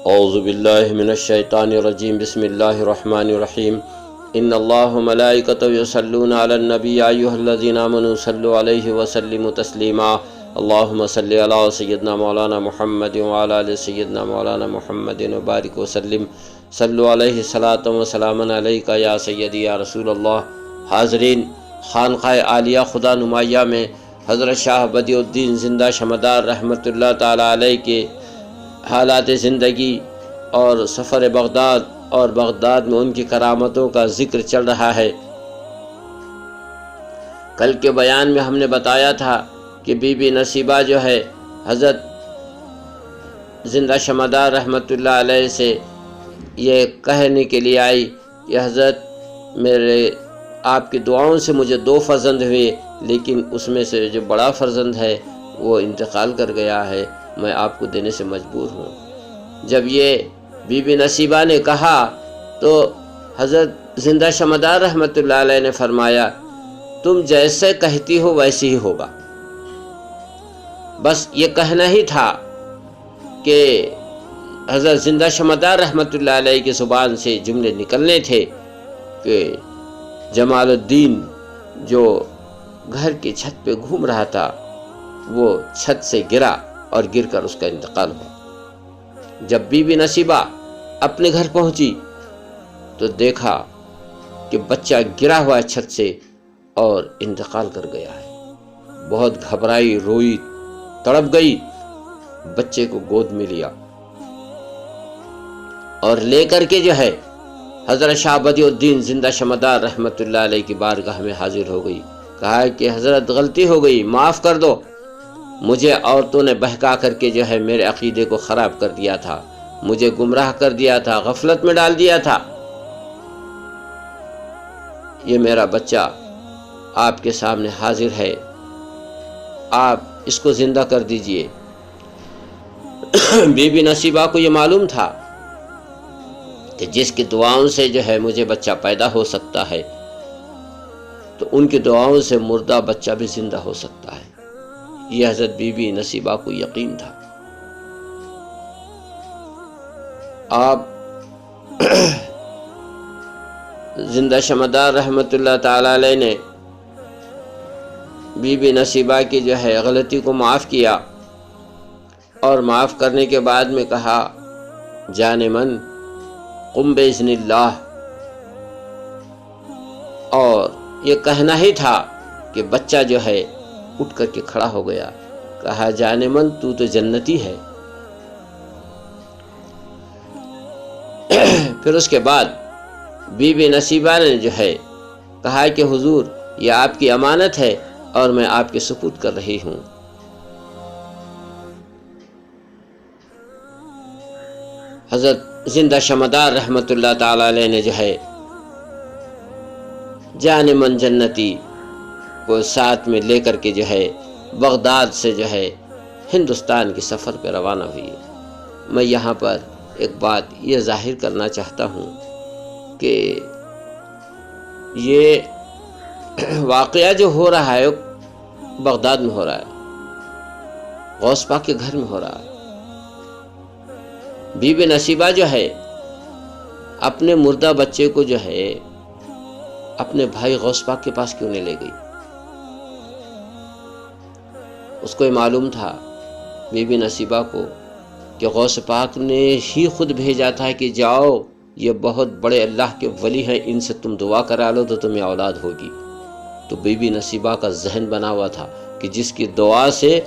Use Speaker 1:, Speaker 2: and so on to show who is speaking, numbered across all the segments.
Speaker 1: اعوذ باللہ من الشیطان الرجیم بسم اللہ الرحمن الرحیم ان اللہ ملائکتہ یصلون علی النبی یا ایھا الذین آمنوا صلوا علیہ وسلموا تسلیما اللہم صلی علی سیدنا مولانا محمد وعلی آل سیدنا مولانا محمد وبارک وسلم صلوا علیہ صلاۃ و سلام علیک یا سیدی یا رسول اللہ۔ حاضرین، خانقاہ عالیہ خدا نمایاں میں حضرت شاہ بدیع الدین زندہ شمدار رحمۃ اللہ تعالیٰ علیہ کے حالات زندگی اور سفر بغداد اور بغداد میں ان کی کرامتوں کا ذکر چل رہا ہے۔ کل کے بیان میں ہم نے بتایا تھا کہ بی بی نصیبہ جو ہے حضرت زندہ شمدار رحمۃ اللہ علیہ سے یہ کہنے کے لیے آئی کہ حضرت میرے آپ کی دعاؤں سے مجھے 2 فرزند ہوئے، لیکن اس میں سے جو بڑا فرزند ہے وہ انتقال کر گیا ہے، میں آپ کو دینے سے مجبور ہوں۔ جب یہ بی بی نصیبہ نے کہا تو حضرت زندہ شمدار رحمۃ اللہ علیہ نے فرمایا تم جیسے کہتی ہو ویسے ہی ہوگا۔ بس یہ کہنا ہی تھا کہ حضرت زندہ شمدار رحمۃ اللہ علیہ کی زبان سے جملے نکلنے تھے کہ جمال الدین جو گھر کی چھت پہ گھوم رہا تھا وہ چھت سے گرا اور گر کر اس کا انتقال ہوا۔ جب بی بی نصیبہ اپنے گھر پہنچی تو دیکھا کہ بچہ گرا ہوا ہے چھت سے اور انتقال کر گیا ہے۔ بہت گھبرائی، روئی، تڑپ گئی، بچے کو گود میں لیا اور لے کر کے جو ہے حضرت شاہ بدیع الدین زندہ شمدار رحمۃ اللہ علیہ کی بارگاہ میں حاضر ہو گئی۔ کہا کہ حضرت غلطی ہو گئی، معاف کر دو، مجھے عورتوں نے بہکا کر کے جو ہے میرے عقیدے کو خراب کر دیا تھا، مجھے گمراہ کر دیا تھا، غفلت میں ڈال دیا تھا۔ یہ میرا بچہ آپ کے سامنے حاضر ہے، آپ اس کو زندہ کر دیجئے۔ بی بی نصیبہ کو یہ معلوم تھا کہ جس کی دعاؤں سے جو ہے مجھے بچہ پیدا ہو سکتا ہے تو ان کی دعاؤں سے مردہ بچہ بھی زندہ ہو سکتا ہے۔ یہ حضرت بی بی نصیبہ کو یقین تھا۔ آپ زندہ شمدار رحمۃ اللہ تعالی علیہ نے بی بی نصیبہ کی جو ہے غلطی کو معاف کیا اور معاف کرنے کے بعد میں کہا جان من قم باذن اللہ، اور یہ کہنا ہی تھا کہ بچہ جو ہے اٹھ کر کے کھڑا ہو گیا۔ کہا جان من تو جنتی ہے۔ پھر اس کے بعد بی بی نصیبہ نے جو ہے کہا کہ حضور یہ آپ کی امانت ہے اور میں آپ کے سپرد کر رہی ہوں۔ حضرت زندہ شمدار رحمۃ اللہ تعالی علیہ نے جو ہے جان من جنتی کو ساتھ میں لے کر کے جو ہے بغداد سے جو ہے ہندوستان کے سفر پہ روانہ ہوئی۔ میں یہاں پر ایک بات یہ ظاہر کرنا چاہتا ہوں کہ یہ واقعہ جو ہو رہا ہے بغداد میں ہو رہا ہے، غوث پاک کے گھر میں ہو رہا ہے۔ بی بی نصیبہ جو ہے اپنے مردہ بچے کو جو ہے اپنے بھائی غوث پاک کے پاس کیوں نہیں لے گئی؟ اس کو یہ معلوم تھا بی بی نصیبہ کو کہ غوث پاک نے ہی خود بھیجا تھا کہ جاؤ یہ بہت بڑے اللہ کے ولی ہیں، ان سے تم دعا کرا لو تو تمہیں اولاد ہوگی۔ تو بی بی نصیبہ کا ذہن بنا ہوا تھا کہ جس کی دعا سے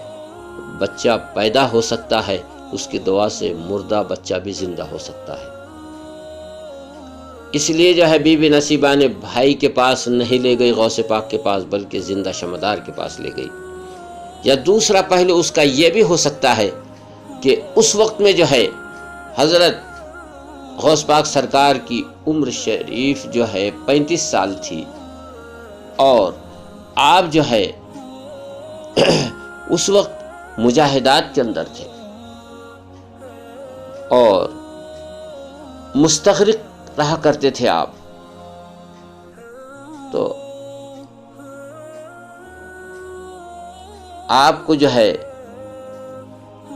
Speaker 1: بچہ پیدا ہو سکتا ہے اس کی دعا سے مردہ بچہ بھی زندہ ہو سکتا ہے۔ اس لیے جو ہے بی بی نصیبہ نے بھائی کے پاس نہیں لے گئی غوث پاک کے پاس، بلکہ زندہ شمدار کے پاس لے گئی۔ یا دوسرا پہلو اس کا یہ بھی ہو سکتا ہے کہ اس وقت میں جو ہے حضرت غوث پاک سرکار کی عمر شریف جو ہے 35 سال تھی اور آپ جو ہے اس وقت مجاہدات کے اندر تھے اور مستغرق رہا کرتے تھے آپ، تو آپ کو جو ہے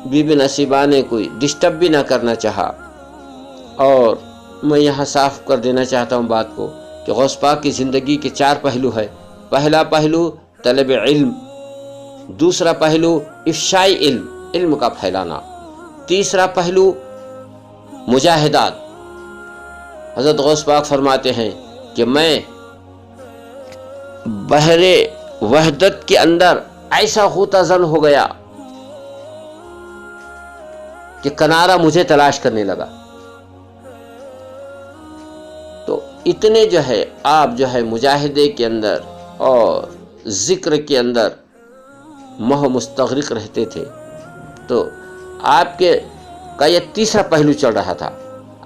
Speaker 1: بی بی نصیبہ نے کوئی ڈسٹرب بھی نہ کرنا چاہا اور میں یہاں صاف کر دینا چاہتا ہوں بات کو کہ غوث پاک کی زندگی کے 4 پہلو ہے۔ پہلا پہلو طلب علم، دوسرا پہلو افشائی علم، علم کا پھیلانا، تیسرا پہلو مجاہدات۔ حضرت غوث پاک فرماتے ہیں کہ میں بحر وحدت کے اندر ایسا غوطہ زن ہو گیا کہ کنارہ مجھے تلاش کرنے لگا۔ تو اتنے جو ہے آپ جو ہے مجاہدے کے اندر اور ذکر کے اندر مستغرق رہتے تھے، تو آپ کے کا یہ تیسرا پہلو چل رہا تھا۔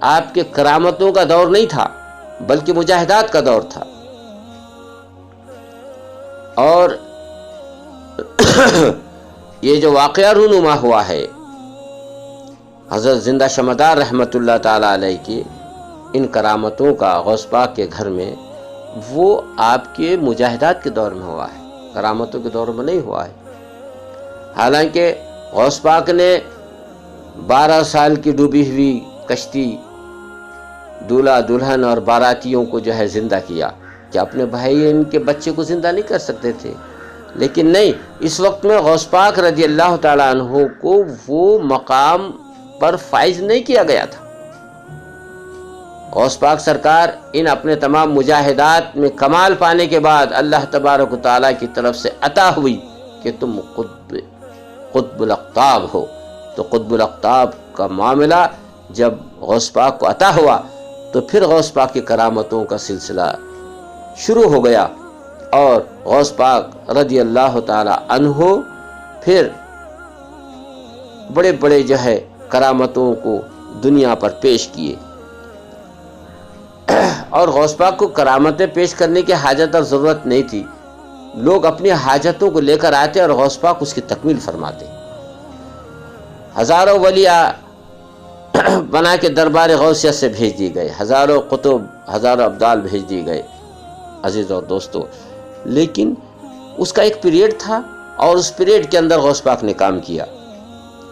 Speaker 1: آپ کے کرامتوں کا دور نہیں تھا بلکہ مجاہدات کا دور تھا۔ اور یہ جو واقعہ رونما ہوا ہے حضرت زندہ شمدار رحمت اللہ تعالیٰ علیہ کی ان کرامتوں کا غوث پاک کے گھر میں، وہ آپ کے مجاہدات کے دور میں ہوا ہے، کرامتوں کے دور میں نہیں ہوا ہے۔ حالانکہ غوث پاک نے 12 سال کی ڈوبی ہوئی کشتی، دولہا دلہن اور باراتیوں کو جو ہے زندہ کیا، کہ اپنے بھائی ان کے بچے کو زندہ نہیں کر سکتے تھے، لیکن نہیں، اس وقت میں غوث پاک رضی اللہ تعالیٰ عنہ کو وہ مقام پر فائز نہیں کیا گیا تھا۔ غوث پاک سرکار ان اپنے تمام مجاہدات میں کمال پانے کے بعد اللہ تبارک و تعالیٰ کی طرف سے عطا ہوئی کہ تم قطب الاقطاب ہو۔ تو قطب الاقطاب کا معاملہ جب غوث پاک کو عطا ہوا تو پھر غوث پاک کی کرامتوں کا سلسلہ شروع ہو گیا، اور غوث پاک رضی اللہ تعالی عنہ پھر بڑے بڑے جو ہے کرامتوں کو دنیا پر پیش کیے۔ اور غوث پاک کو کرامتیں پیش کرنے کی حاجت اور ضرورت نہیں تھی، لوگ اپنی حاجتوں کو لے کر آتے اور غوث پاک اس کی تکمیل فرماتے۔ ہزاروں ولیاء بنا کے دربار غوثیہ سے بھیج دیے گئے، ہزاروں قطب، ہزاروں ابدال بھیج دیے گئے عزیز اور دوستو، لیکن اس کا ایک پیریڈ تھا، اور اس پیریڈ کے اندر غوث پاک نے کام کیا۔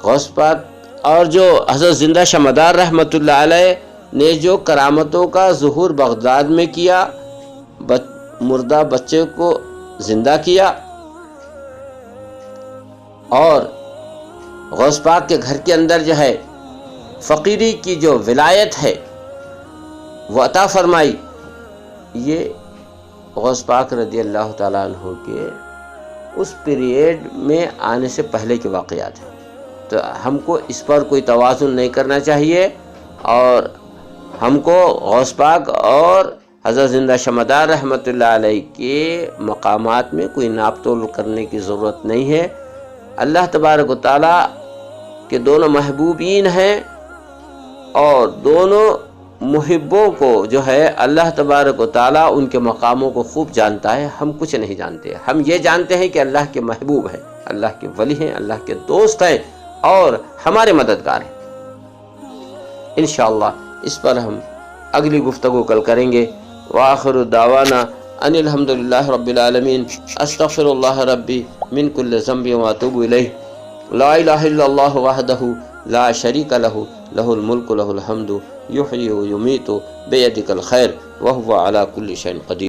Speaker 1: غوث پاک اور جو حضرت زندہ شمدار رحمت اللہ علیہ نے جو کرامتوں کا ظہور بغداد میں کیا، مردہ بچے کو زندہ کیا، اور غوث پاک کے گھر کے اندر جو ہے فقیری کی جو ولایت ہے وہ عطا فرمائی، یہ غوث پاک رضی اللہ تعالیٰ عنہ کے اس پیریڈ میں آنے سے پہلے کے واقعات ہیں۔ تو ہم کو اس پر کوئی توازن نہیں کرنا چاہیے، اور ہم کو غوث پاک اور حضرت زندہ شمدار رحمت اللہ علیہ کے مقامات میں کوئی ناپ تول کرنے کی ضرورت نہیں ہے۔ اللہ تبارک و تعالیٰ کے دونوں محبوبین ہیں، اور دونوں محبوں کو جو ہے اللہ تبارک و تعالیٰ ان کے مقاموں کو خوب جانتا ہے، ہم کچھ نہیں جانتے۔ ہم یہ جانتے ہیں کہ اللہ کے محبوب ہیں، اللہ کے ولی ہیں، اللہ کے دوست ہیں، اور ہمارے مددگار ہیں۔ انشاءاللہ اس پر ہم اگلی گفتگو کل کریں گے۔ وآخر دعوانا ان الحمدللہ رب العالمین، استغفر اللہ ربی من کل ذنب واتوب الیہ، لا الہ الا اللہ وحدہ لا شریک لہ، لہ الملک لہ الحمد، یحیی و یمیت بیدک الخیر وہو علی کل شیء قدیر۔